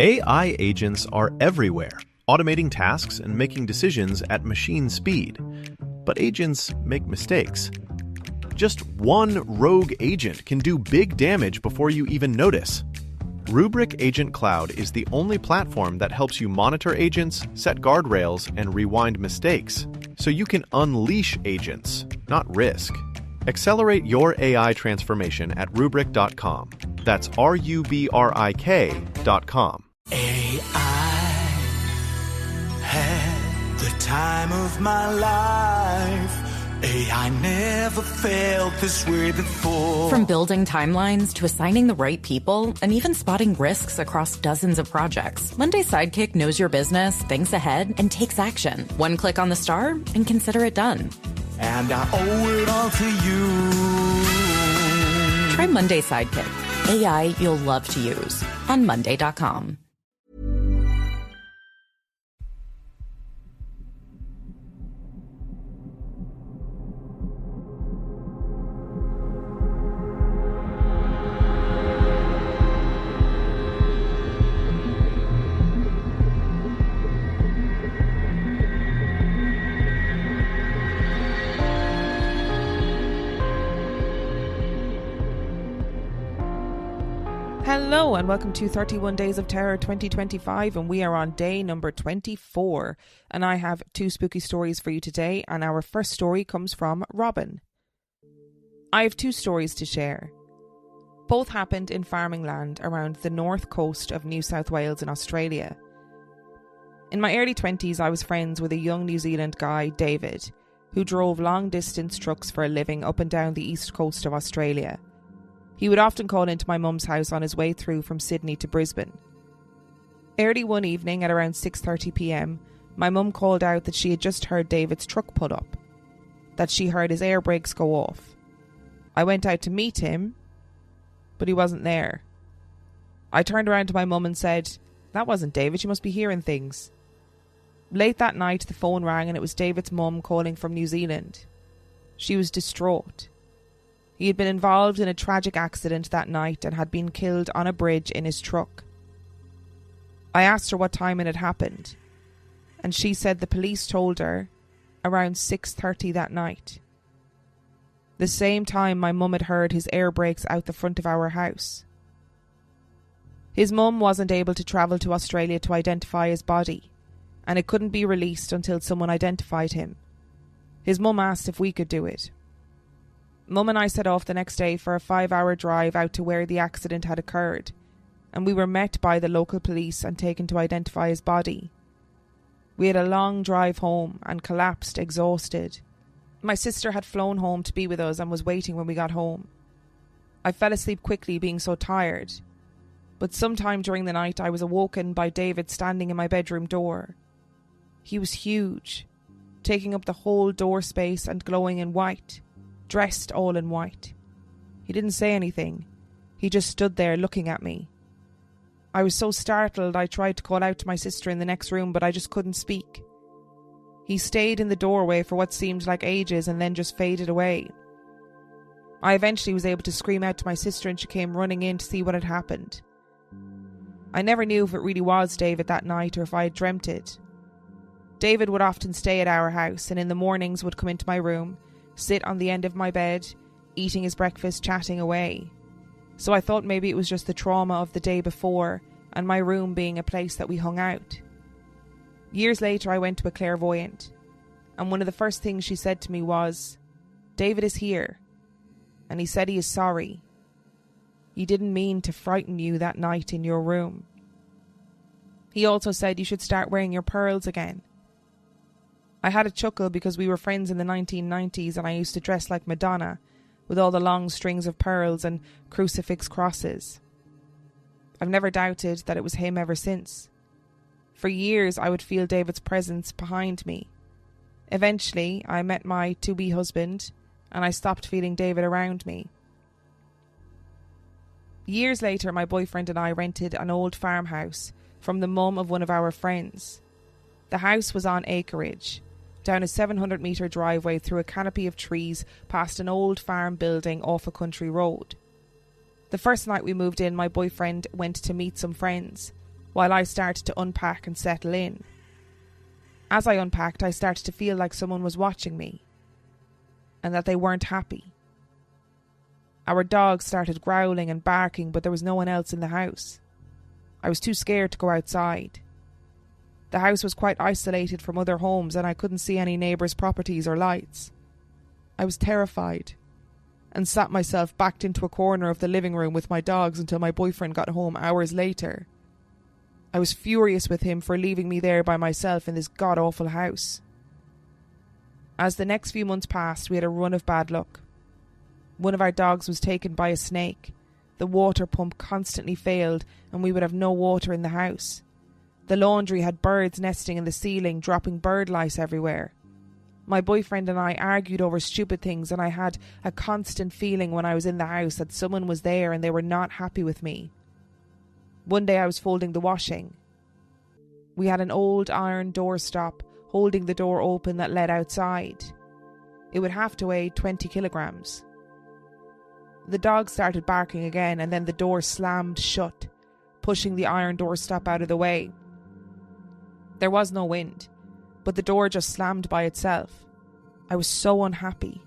AI agents are everywhere, automating tasks and making decisions at machine speed. But agents make mistakes. Just one rogue agent can do big damage before you even notice. Rubrik Agent Cloud is the only platform that helps you monitor agents, set guardrails, and rewind mistakes, so you can unleash agents, not risk. Accelerate your AI transformation at Rubrik.com. That's RUBRIK.com. AI had the time of my life. AI never felt this way before. From building timelines to assigning the right people and even spotting risks across dozens of projects, Monday Sidekick knows your business, thinks ahead, and takes action. One click on the star and consider it done. And I owe it all to you. Try Monday Sidekick. AI you'll love to use on Monday.com. Hello and welcome to 31 Days of Terror 2025, and we are on day number 24, and I have two spooky stories for you today, and our first story comes from Robyn. I have two stories to share. Both happened in farming land around the north coast of New South Wales in Australia. In my early 20s, I was friends with a young New Zealand guy, David, who drove long distance trucks for a living up and down the east coast of Australia. He would often call into my mum's house on his way through from Sydney to Brisbane. Early one evening at around 6:30 p.m, my mum called out that she had just heard David's truck pull up, that she heard his air brakes go off. I went out to meet him, but he wasn't there. I turned around to my mum and said, "That wasn't David, you must be hearing things." Late that night the phone rang and it was David's mum calling from New Zealand. She was distraught. He had been involved in a tragic accident that night and had been killed on a bridge in his truck. I asked her what time it had happened, and she said the police told her around 6:30 that night. The same time my mum had heard his air brakes out the front of our house. His mum wasn't able to travel to Australia to identify his body, and it couldn't be released until someone identified him. His mum asked if we could do it. Mum and I set off the next day for a 5-hour drive out to where the accident had occurred, and we were met by the local police and taken to identify his body. We had a long drive home and collapsed, exhausted. My sister had flown home to be with us and was waiting when we got home. I fell asleep quickly, being so tired, but sometime during the night I was awoken by David standing in my bedroom door. He was huge, taking up the whole door space and glowing in white. Dressed all in white. He didn't say anything. He just stood there looking at me. I was so startled I tried to call out to my sister in the next room, but I just couldn't speak. He stayed in the doorway for what seemed like ages and then just faded away. I eventually was able to scream out to my sister and she came running in to see what had happened. I never knew if it really was David that night or if I had dreamt it. David would often stay at our house and in the mornings would come into my room, sit on the end of my bed, eating his breakfast, chatting away. So I thought maybe it was just the trauma of the day before and my room being a place that we hung out. Years later I went to a clairvoyant, and one of the first things she said to me was, "David is here, and he said he is sorry. He didn't mean to frighten you that night in your room. He also said you should start wearing your pearls again." I had a chuckle because we were friends in the 1990s and I used to dress like Madonna with all the long strings of pearls and crucifix crosses. I've never doubted that it was him ever since. For years I would feel David's presence behind me. Eventually I met my to-be husband and I stopped feeling David around me. Years later my boyfriend and I rented an old farmhouse from the mum of one of our friends. The house was on acreage, down a 700-metre driveway through a canopy of trees past an old farm building off a country road. The first night we moved in, my boyfriend went to meet some friends, while I started to unpack and settle in. As I unpacked, I started to feel like someone was watching me and that they weren't happy. Our dogs started growling and barking, but there was no one else in the house. I was too scared to go outside. The house was quite isolated from other homes and I couldn't see any neighbours' properties or lights. I was terrified and sat myself backed into a corner of the living room with my dogs until my boyfriend got home hours later. I was furious with him for leaving me there by myself in this god-awful house. As the next few months passed, we had a run of bad luck. One of our dogs was taken by a snake. The water pump constantly failed and we would have no water in the house. The laundry had birds nesting in the ceiling, dropping bird lice everywhere. My boyfriend and I argued over stupid things and I had a constant feeling when I was in the house that someone was there and they were not happy with me. One day I was folding the washing. We had an old iron doorstop holding the door open that led outside. It would have to weigh 20 kilograms. The dog started barking again and then the door slammed shut, pushing the iron doorstop out of the way. There was no wind, but the door just slammed by itself. I was so unhappy.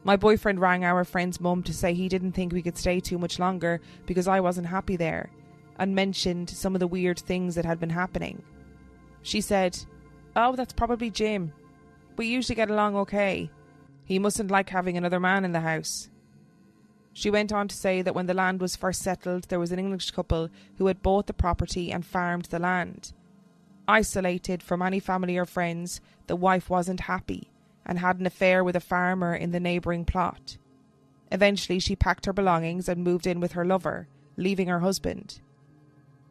My boyfriend rang our friend's mum to say he didn't think we could stay too much longer because I wasn't happy there, and mentioned some of the weird things that had been happening. She said, "Oh, that's probably Jim. We usually get along okay. He mustn't like having another man in the house." She went on to say that when the land was first settled, there was an English couple who had bought the property and farmed the land. Isolated from any family or friends, the wife wasn't happy and had an affair with a farmer in the neighbouring plot. Eventually she packed her belongings and moved in with her lover, leaving her husband.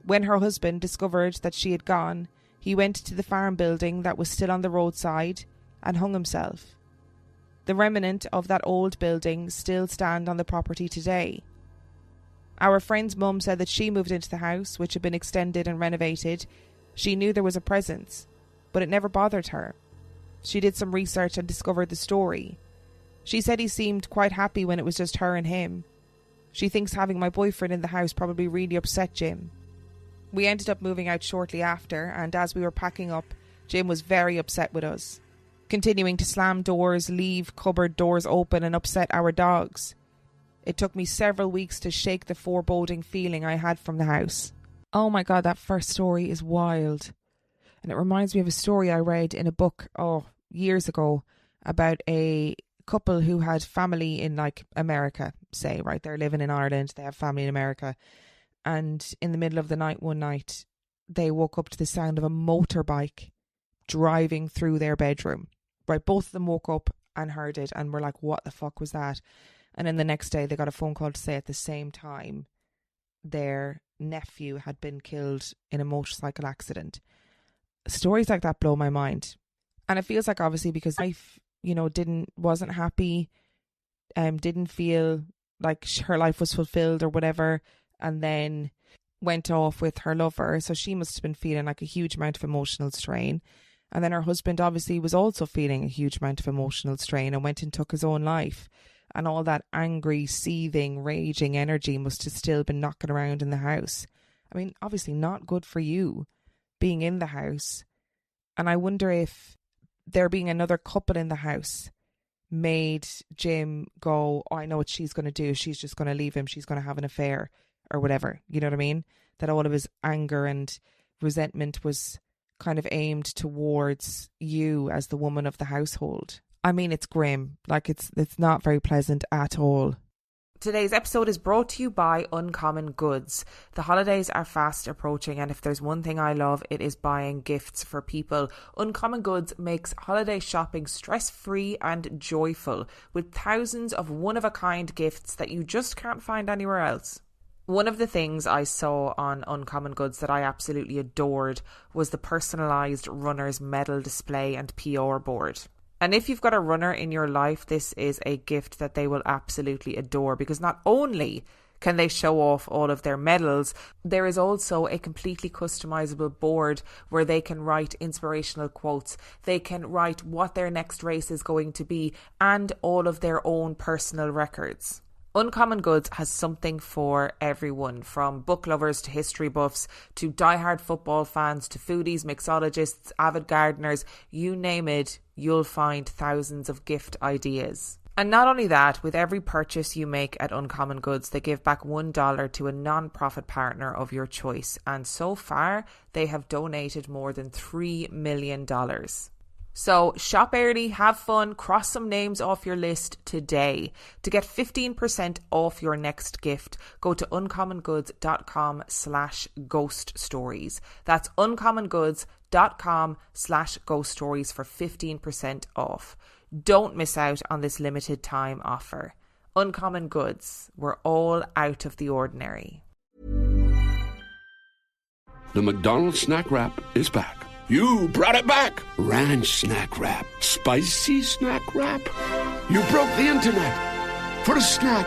When her husband discovered that she had gone, he went to the farm building that was still on the roadside and hung himself. The remnant of that old building still stand on the property today. Our friend's mum said that she moved into the house, which had been extended and renovated. She knew there was a presence, but it never bothered her. She did some research and discovered the story. She said he seemed quite happy when it was just her and him. She thinks having my boyfriend in the house probably really upset Jim. We ended up moving out shortly after, and as we were packing up, Jim was very upset with us, continuing to slam doors, leave cupboard doors open and upset our dogs. It took me several weeks to shake the foreboding feeling I had from the house. Oh my God, that first story is wild. And it reminds me of a story I read in a book, years ago, about a couple who had family in like America, say, right? They're living in Ireland, they have family in America. And in the middle of the night, one night, they woke up to the sound of a motorbike driving through their bedroom. Right, both of them woke up and heard it and were like, what the fuck was that? And then the next day they got a phone call to say at the same time their nephew had been killed in a motorcycle accident. Stories like that blow my mind. And it feels like obviously because life, wasn't happy, didn't feel like her life was fulfilled or whatever, and then went off with her lover. So she must have been feeling like a huge amount of emotional strain. And then her husband obviously was also feeling a huge amount of emotional strain and went and took his own life. And all that angry, seething, raging energy must have still been knocking around in the house. I mean, obviously not good for you being in the house. And I wonder if there being another couple in the house made Jim go, I know what she's going to do. She's just going to leave him. She's going to have an affair or whatever. You know what I mean? That all of his anger and resentment was kind of aimed towards you as the woman of the household. I mean, it's grim. Like, it's not very pleasant at all. Today's episode is brought to you by Uncommon Goods. The holidays are fast approaching, and if there's one thing I love, it is buying gifts for people. Uncommon Goods makes holiday shopping stress-free and joyful, with thousands of one-of-a-kind gifts that you just can't find anywhere else. One of the things I saw on Uncommon Goods that I absolutely adored was the personalised runner's medal display and PR board. And if you've got a runner in your life, this is a gift that they will absolutely adore, because not only can they show off all of their medals, there is also a completely customizable board where they can write inspirational quotes. They can write what their next race is going to be and all of their own personal records. Uncommon Goods has something for everyone, from book lovers to history buffs, to diehard football fans, to foodies, mixologists, avid gardeners. You name it, you'll find thousands of gift ideas. And not only that, with every purchase you make at Uncommon Goods, they give back $1 to a non-profit partner of your choice. And so far, they have donated more than $3 million. So shop early, have fun, cross some names off your list today. To get 15% off your next gift, go to uncommongoods.com/ghost stories. That's uncommongoods.com/ghost stories for 15% off. Don't miss out on this limited time offer. Uncommon Goods, we're all out of the ordinary. The McDonald's snack wrap is back. You brought it back. Ranch snack wrap. Spicy snack wrap. You broke the internet. For a snack.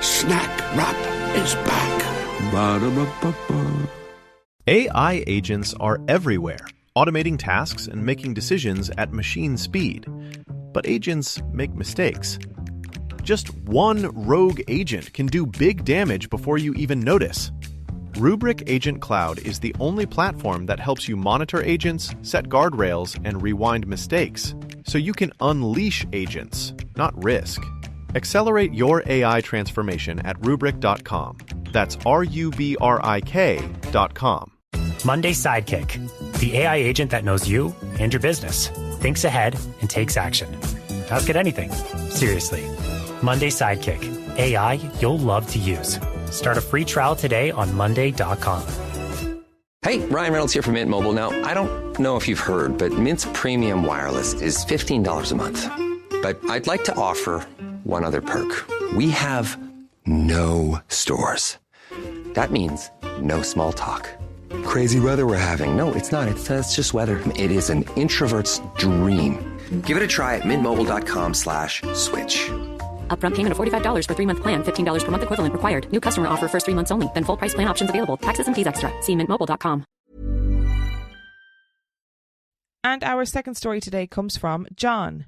Snack wrap is back. Ba-da-ba-ba-ba. AI agents are everywhere, automating tasks and making decisions at machine speed. But agents make mistakes. Just one rogue agent can do big damage before you even notice. Rubrik Agent Cloud is the only platform that helps you monitor agents, set guardrails, and rewind mistakes, so you can unleash agents, not risk. Accelerate your AI transformation at Rubrik.com. That's RUBRIK.com. Monday Sidekick, the AI agent that knows you and your business, thinks ahead, and takes action. Ask it anything. Seriously. Monday Sidekick, AI you'll love to use. Start a free trial today on Monday.com. Hey, Ryan Reynolds here from Mint Mobile. Now, I don't know if you've heard, but Mint's premium wireless is $15 a month. But I'd like to offer one other perk. We have no stores. That means no small talk. Crazy weather we're having. No, it's not. It's just weather. It is an introvert's dream. Give it a try at mintmobile.com/switch. Upfront payment of $45 for 3-month plan. $15 per month equivalent required. New customer offer first 3 months only. Then full price plan options available. Taxes and fees extra. See mintmobile.com. And our second story today comes from John.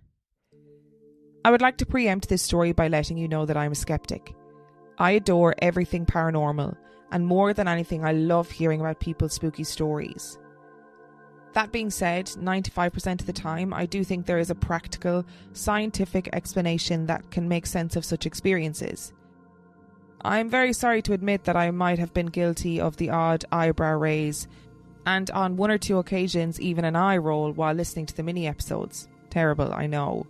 I would like to preempt this story by letting you know that I'm a skeptic. I adore everything paranormal, and more than anything, I love hearing about people's spooky stories. That being said, 95% of the time, I do think there is a practical, scientific explanation that can make sense of such experiences. I'm very sorry to admit that I might have been guilty of the odd eyebrow raise, and on 1 or 2 occasions even an eye roll while listening to the mini-episodes. Terrible, I know.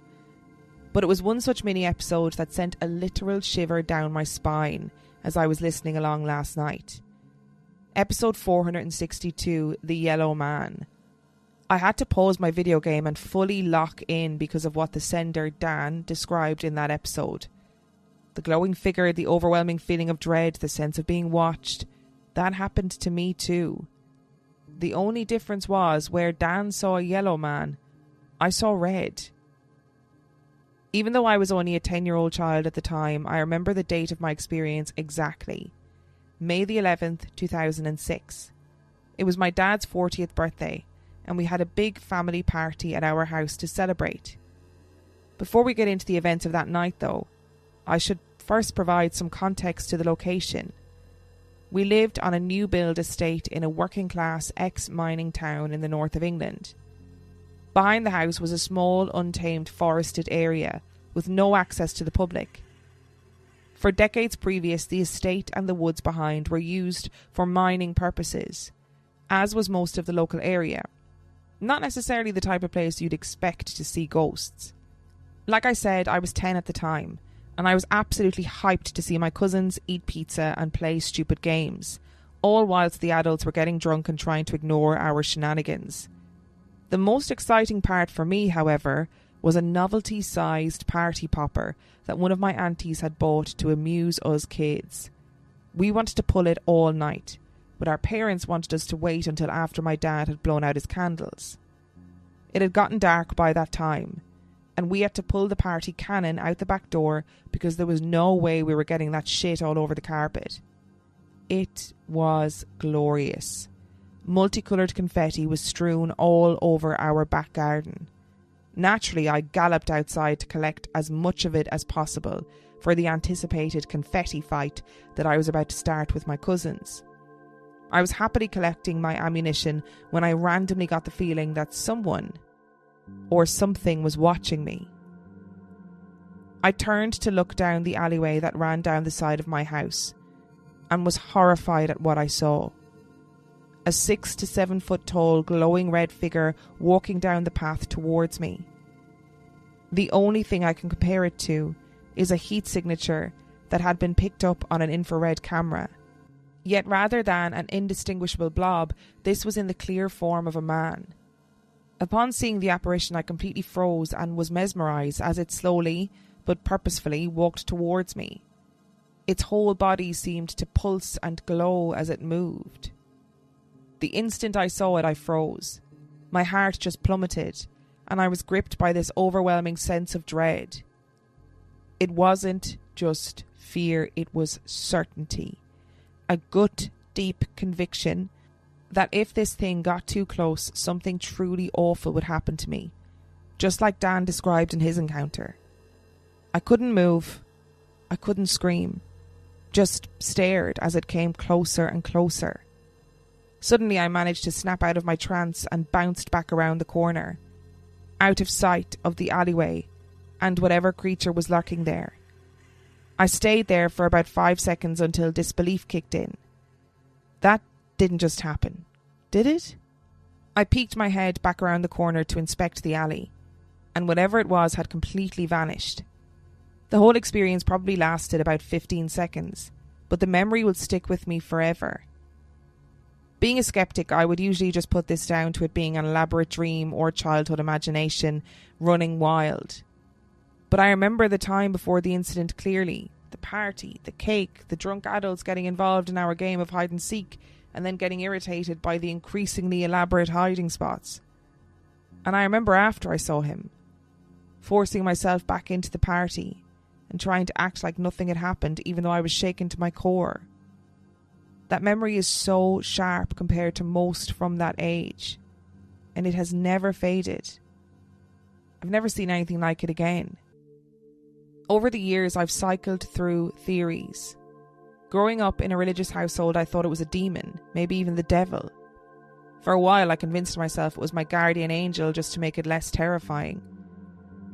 But it was one such mini-episode that sent a literal shiver down my spine as I was listening along last night. Episode 462, The Yellow Man. I had to pause my video game and fully lock in because of what the sender, Dan, described in that episode. The glowing figure, the overwhelming feeling of dread, the sense of being watched. That happened to me too. The only difference was, where Dan saw a yellow man, I saw red. Even though I was only a 10-year-old child at the time, I remember the date of my experience exactly. May the 11th, 2006. It was my dad's 40th birthday, and we had a big family party at our house to celebrate. Before we get into the events of that night though, I should first provide some context to the location. We lived on a new build estate in a working class ex-mining town in the north of England. Behind the house was a small, untamed, forested area with no access to the public. For decades previous, the estate and the woods behind were used for mining purposes, as was most of the local area. Not necessarily the type of place you'd expect to see ghosts. Like I said, I was 10 at the time, and I was absolutely hyped to see my cousins eat pizza and play stupid games, all whilst the adults were getting drunk and trying to ignore our shenanigans. The most exciting part for me, however, was a novelty-sized party popper that one of my aunties had bought to amuse us kids. We wanted to pull it all night, but our parents wanted us to wait until after my dad had blown out his candles. It had gotten dark by that time, and we had to pull the party cannon out the back door because there was no way we were getting that shit all over the carpet. It was glorious. Multicoloured confetti was strewn all over our back garden. Naturally, I galloped outside to collect as much of it as possible, for the anticipated confetti fight that I was about to start with my cousins. I was happily collecting my ammunition when I randomly got the feeling that someone or something was watching me. I turned to look down the alleyway that ran down the side of my house and was horrified at what I saw. A 6 to 7 foot tall glowing red figure walking down the path towards me. The only thing I can compare it to is a heat signature that had been picked up on an infrared camera. Yet rather than an indistinguishable blob, this was in the clear form of a man. Upon seeing the apparition, I completely froze and was mesmerised as it slowly, but purposefully, walked towards me. Its whole body seemed to pulse and glow as it moved. The instant I saw it, I froze. My heart just plummeted, and I was gripped by this overwhelming sense of dread. It wasn't just fear, it was certainty. A gut deep conviction that if this thing got too close, something truly awful would happen to me, just like Dan described in his encounter. I couldn't move. I couldn't scream. Just stared as it came closer and closer. Suddenly I managed to snap out of my trance and bounced back around the corner, out of sight of the alleyway and whatever creature was lurking there. I stayed there for about 5 seconds until disbelief kicked in. That didn't just happen, did it? I peeked my head back around the corner to inspect the alley, and whatever it was had completely vanished. The whole experience probably lasted about 15 seconds, but the memory will stick with me forever. Being a skeptic, I would usually just put this down to it being an elaborate dream or childhood imagination running wild. But I remember the time before the incident clearly. The party, the cake, the drunk adults getting involved in our game of hide and seek and then getting irritated by the increasingly elaborate hiding spots. And I remember after I saw him, forcing myself back into the party and trying to act like nothing had happened even though I was shaken to my core. That memory is so sharp compared to most from that age, and it has never faded. I've never seen anything like it again. Over the years, I've cycled through theories. Growing up in a religious household, I thought it was a demon, maybe even the devil. For a while, I convinced myself it was my guardian angel just to make it less terrifying.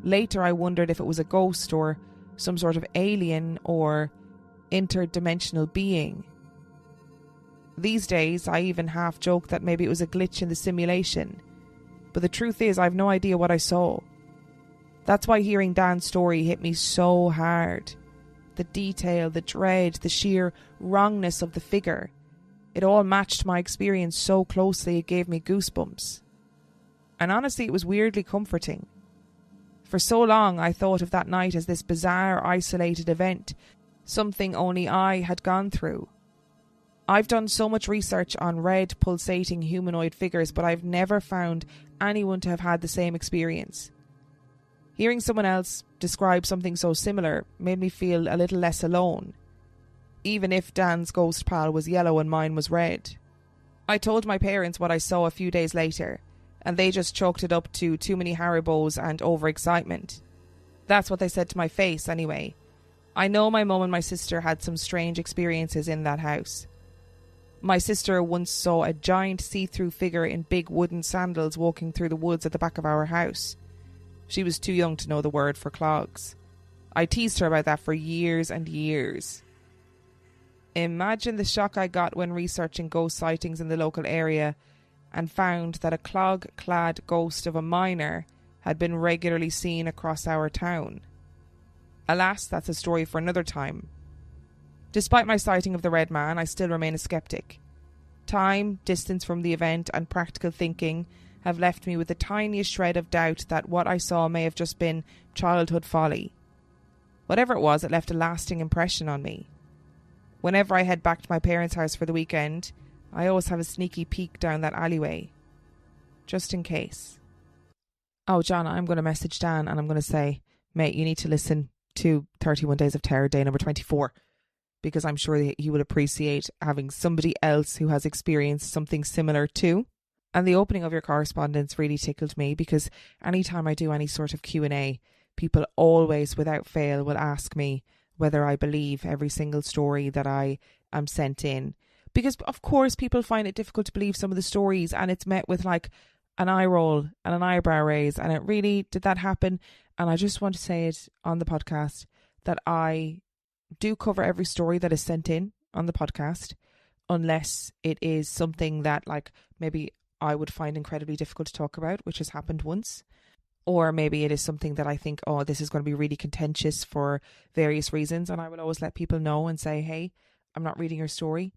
Later, I wondered if it was a ghost or some sort of alien or interdimensional being. These days, I even half joke that maybe it was a glitch in the simulation. But the truth is, I have no idea what I saw. That's why hearing Dan's story hit me so hard. The detail, the dread, the sheer wrongness of the figure. It all matched my experience so closely it gave me goosebumps. And honestly, it was weirdly comforting. For so long, I thought of that night as this bizarre, isolated event, something only I had gone through. I've done so much research on red, pulsating humanoid figures, but I've never found anyone to have had the same experience. Hearing someone else describe something so similar made me feel a little less alone, even if Dan's ghost pal was yellow and mine was red. I told my parents what I saw a few days later, and they just chalked it up to too many Haribos and overexcitement. That's what they said to my face anyway. I know my mum and my sister had some strange experiences in that house. My sister once saw a giant see-through figure in big wooden sandals walking through the woods at the back of our house. She was too young to know the word for clogs. I teased her about that for years and years. Imagine the shock I got when researching ghost sightings in the local area and found that a clog-clad ghost of a miner had been regularly seen across our town. Alas, that's a story for another time. Despite my sighting of the Red Man, I still remain a skeptic. Time, distance from the event, and practical thinking have left me with the tiniest shred of doubt that what I saw may have just been childhood folly. Whatever it was, it left a lasting impression on me. Whenever I head back to my parents' house for the weekend, I always have a sneaky peek down that alleyway. Just in case. Oh, John, I'm going to message Dan and I'm going to say, mate, you need to listen to 31 Days of Terror, day number 24. Because I'm sure that he will appreciate having somebody else who has experienced something similar too. And the opening of your correspondence really tickled me because anytime I do any sort of Q&A, people always, without fail, will ask me, whether I believe every single story that I am sent in. Because, of course, people find it difficult to believe some of the stories, and it's met with like an eye roll and an eyebrow raise. And it really, did that happen? And I just want to say it on the podcast that I do cover every story that is sent in on the podcast, unless it is something that like maybe I would find incredibly difficult to talk about, which has happened once. Or maybe it is something that I think, oh, this is going to be really contentious for various reasons. And I will always let people know and say, hey, I'm not reading your story.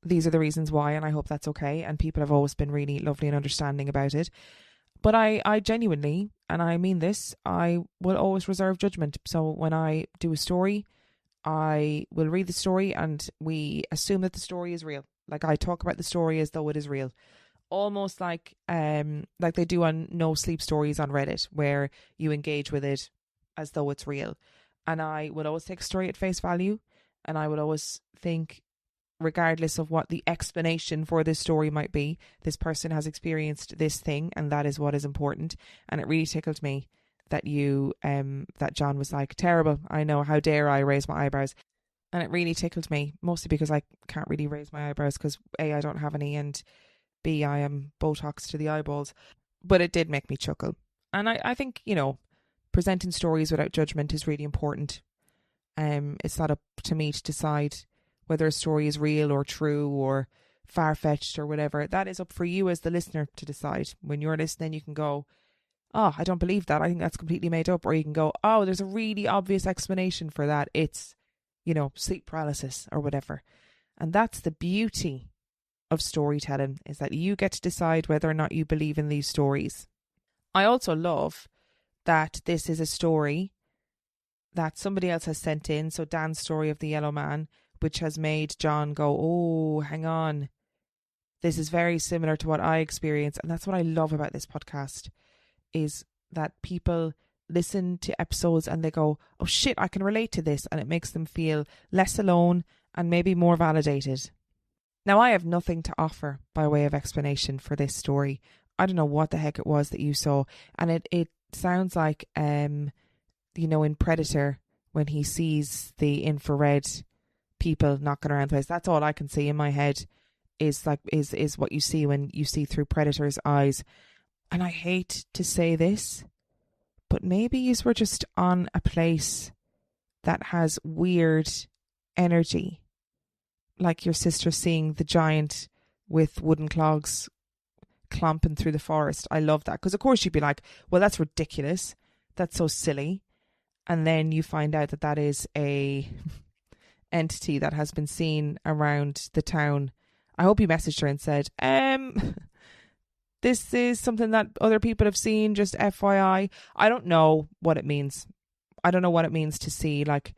These are the reasons why, and I hope that's okay. And people have always been really lovely and understanding about it. But I genuinely, and I mean this, I will always reserve judgment. So when I do a story, I will read the story and we assume that the story is real. Like I talk about the story as though it is real. Almost like they do on No Sleep Stories on Reddit, where you engage with it as though it's real. And I would always take a story at face value, and I would always think, regardless of what the explanation for this story might be, this person has experienced this thing, and that is what is important. And it really tickled me that that John was like, terrible, I know, how dare I raise my eyebrows. And it really tickled me, mostly because I can't really raise my eyebrows because A, I don't have any, and B, I am Botox to the eyeballs. But it did make me chuckle. And I think, you know, presenting stories without judgment is really important. It's not up to me to decide whether a story is real or true or far-fetched or whatever. That is up for you as the listener to decide. When you're listening, you can go, oh, I don't believe that. I think that's completely made up. Or you can go, oh, there's a really obvious explanation for that. It's, you know, sleep paralysis or whatever. And that's the beauty of storytelling, is that you get to decide whether or not you believe in these stories. I also love that this is a story that somebody else has sent in. So Dan's story of the Yellow Man, which has made John go, oh, hang on. This is very similar to what I experienced. And that's what I love about this podcast, is that people listen to episodes and they go, oh shit, I can relate to this. And it makes them feel less alone and maybe more validated. Now, I have nothing to offer by way of explanation for this story. I don't know what the heck it was that you saw. And it sounds like, you know, in Predator, when he sees the infrared people knocking around the place, that's all I can see in my head is like is what you see when you see through Predator's eyes. And I hate to say this, but maybe you were just on a place that has weird energy. Like your sister seeing the giant with wooden clogs clomping through the forest. I love that. Because of course you'd be like, well, that's ridiculous. That's so silly. And then you find out that that is a entity that has been seen around the town. I hope you messaged her and said, this is something that other people have seen, just FYI. I don't know what it means. I don't know what it means to see like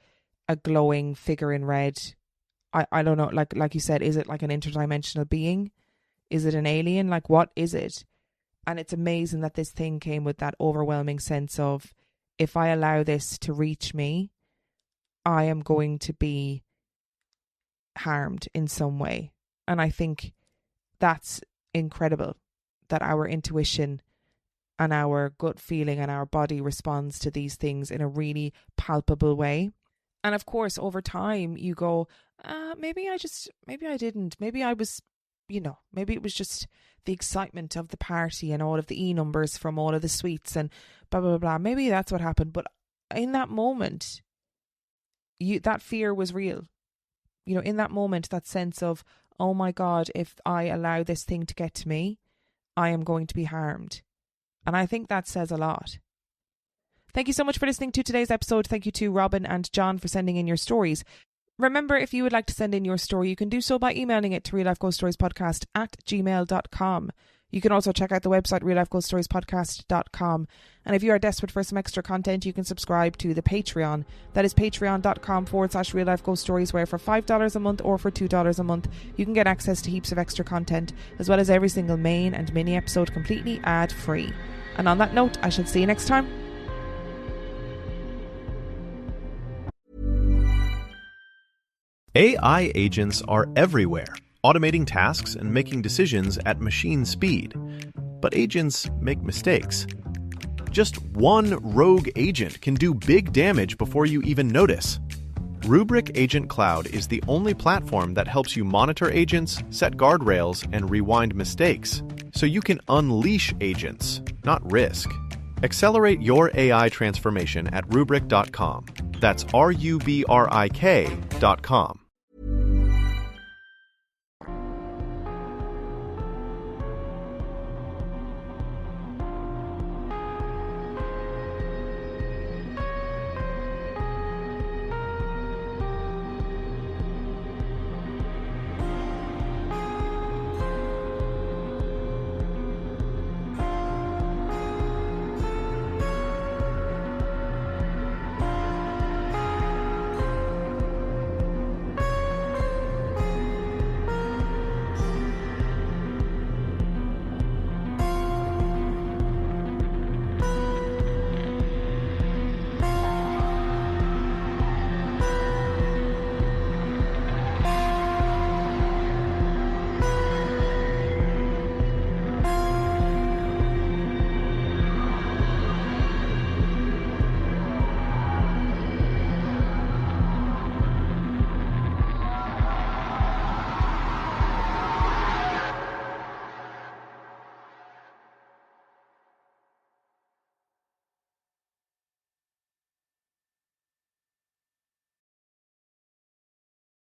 a glowing figure in red. I don't know, like you said, is it like an interdimensional being? Is it an alien? Like, what is it? And it's amazing that this thing came with that overwhelming sense of, if I allow this to reach me, I am going to be harmed in some way. And I think that's incredible, that our intuition and our gut feeling and our body responds to these things in a really palpable way. And of course, over time, you go, maybe I didn't. Maybe I was, you know, maybe it was just the excitement of the party and all of the numbers from all of the sweets and blah, blah, blah. Maybe that's what happened. But in that moment, that fear was real. You know, in that moment, that sense of, oh my God, if I allow this thing to get to me, I am going to be harmed. And I think that says a lot. Thank you so much for listening to today's episode. Thank you to Robyn and John for sending in your stories. Remember, if you would like to send in your story, you can do so by emailing it to reallifeghoststoriespodcast@gmail.com. You can also check out the website reallifeghoststoriespodcast.com. And if you are desperate for some extra content, you can subscribe to the Patreon. That is patreon.com/reallifeghoststories, where for $5 a month or for $2 a month, you can get access to heaps of extra content, as well as every single main and mini episode completely ad-free. And on that note, I shall see you next time. AI agents are everywhere, automating tasks and making decisions at machine speed. But agents make mistakes. Just one rogue agent can do big damage before you even notice. Rubrik Agent Cloud is the only platform that helps you monitor agents, set guardrails, and rewind mistakes, so you can unleash agents, not risk. Accelerate your AI transformation at Rubrik.com. That's RUBRIK.com.